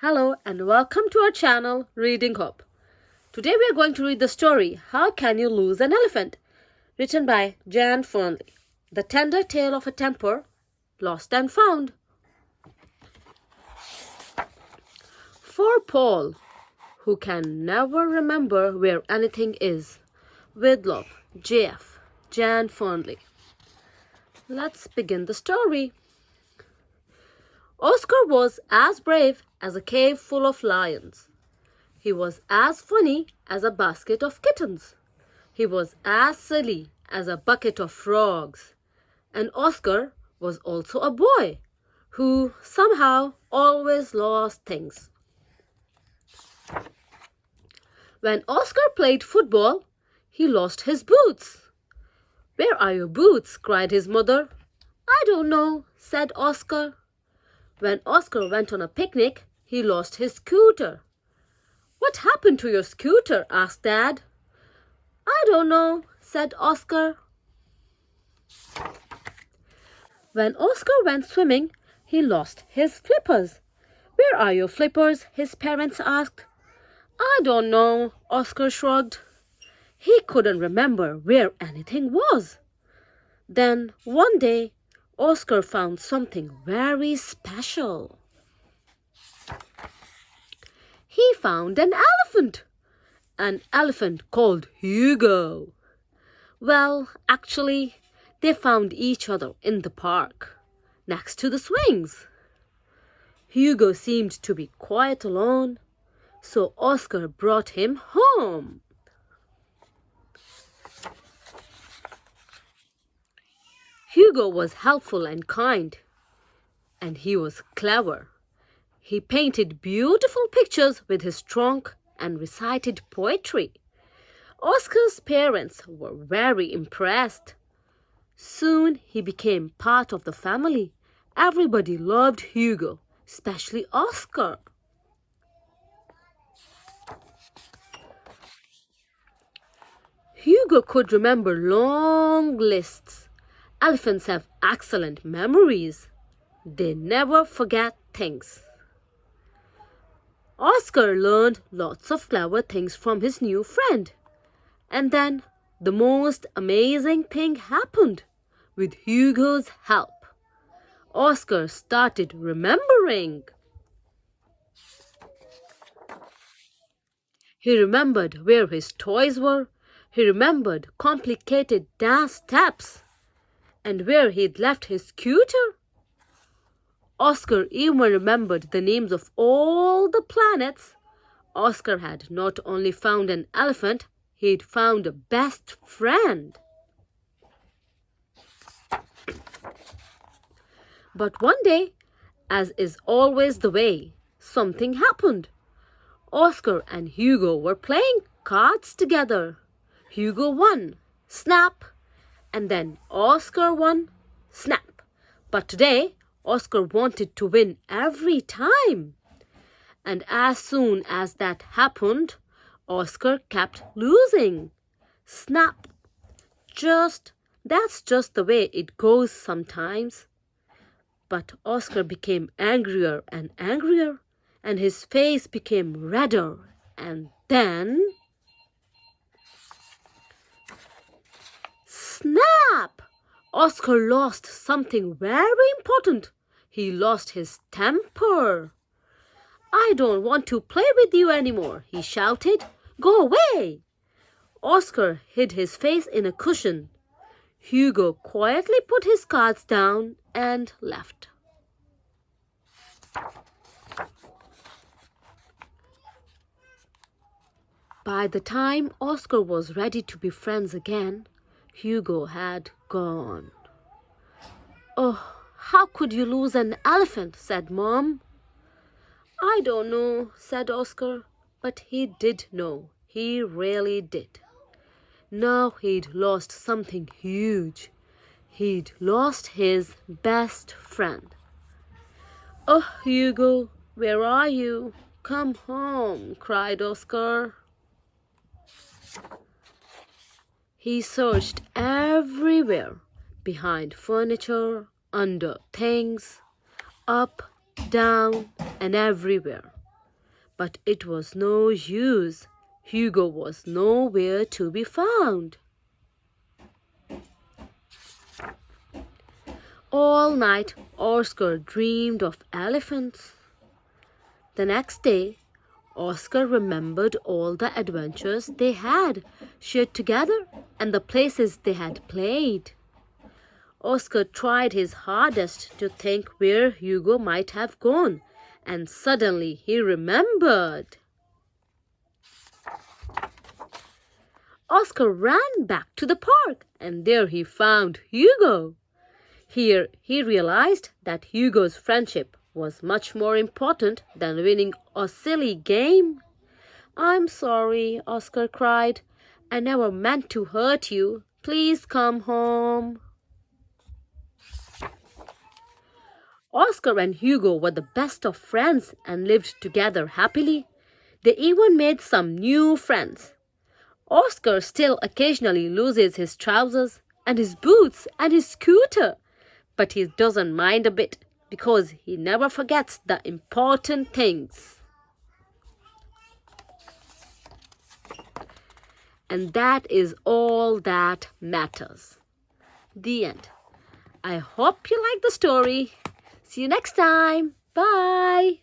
Hello and welcome to our channel Reading Hope. Today we are going to read the story How Can You Lose an Elephant? Written by Fearnley. The tender tale of a temper lost and found. For Paul, who can never remember where anything is. With love, JF, Fearnley. Let's begin the story. Oscar was as brave as a cave full of lions. He was as funny as a basket of kittens. He was as silly as a bucket of frogs. And Oscar was also a boy who somehow always lost things. When Oscar played football, he lost his boots. "Where are your boots?" cried his mother. "I don't know," said Oscar. When Oscar went on a picnic, he lost his scooter. "What happened to your scooter?" asked Dad. "I don't know," said Oscar. When Oscar went swimming, he lost his flippers. "Where are your flippers?" his parents asked. "I don't know," Oscar shrugged. He couldn't remember where anything was. Then one day, Oscar found something very special. He found an elephant called Hugo. Well, actually, they found each other in the park, next to the swings. Hugo seemed to be quite alone, so Oscar brought him home. Hugo was helpful and kind, and he was clever. He painted beautiful pictures with his trunk and recited poetry. Oscar's parents were very impressed. Soon he became part of the family. Everybody loved Hugo, especially Oscar. Hugo could remember long lists. Elephants have excellent memories. They never forget things. Oscar learned lots of clever things from his new friend. And then the most amazing thing happened. With Hugo's help, Oscar started remembering. He remembered where his toys were. He remembered complicated dance steps. And where he'd left his scooter. Oscar even remembered the names of all the planets. Oscar had not only found an elephant, he'd found a best friend. But one day, as is always the way, something happened. Oscar and Hugo were playing cards together. Hugo won. Snap! And then Oscar won. Snap! But today, Oscar wanted to win every time. And as soon as that happened, Oscar kept losing. Snap! That's just the way it goes sometimes. But Oscar became angrier and angrier, and his face became redder. And then... Snap! Oscar lost something very important. He lost his temper. "I don't want to play with you anymore," he shouted. "Go away!" Oscar hid his face in a cushion. Hugo quietly put his cards down and left. By the time Oscar was ready to be friends again, Hugo had gone. "Oh, how could you lose an elephant?" said Mom. "I don't know," said Oscar, but he did know. He really did. Now he'd lost something huge. He'd lost his best friend. "Oh, Hugo, where are you? Come home," cried Oscar. He searched everywhere, behind furniture, under things, up, down, and everywhere. But it was no use. Hugo was nowhere to be found. All night, Oscar dreamed of elephants. The next day, Oscar remembered all the adventures they had shared together and the places they had played. Oscar tried his hardest to think where Hugo might have gone, and suddenly he remembered. Oscar ran back to the park, and there he found Hugo. Here he realized that Hugo's friendship was much more important than winning a silly game. "I'm sorry," Oscar cried. "I never meant to hurt you. Please come home." Oscar and Hugo were the best of friends and lived together happily. They even made some new friends. Oscar still occasionally loses his trousers and his boots and his scooter, but he doesn't mind a bit because he never forgets the important things. And that is all that matters. The end. I hope you like the story. See you next time. Bye.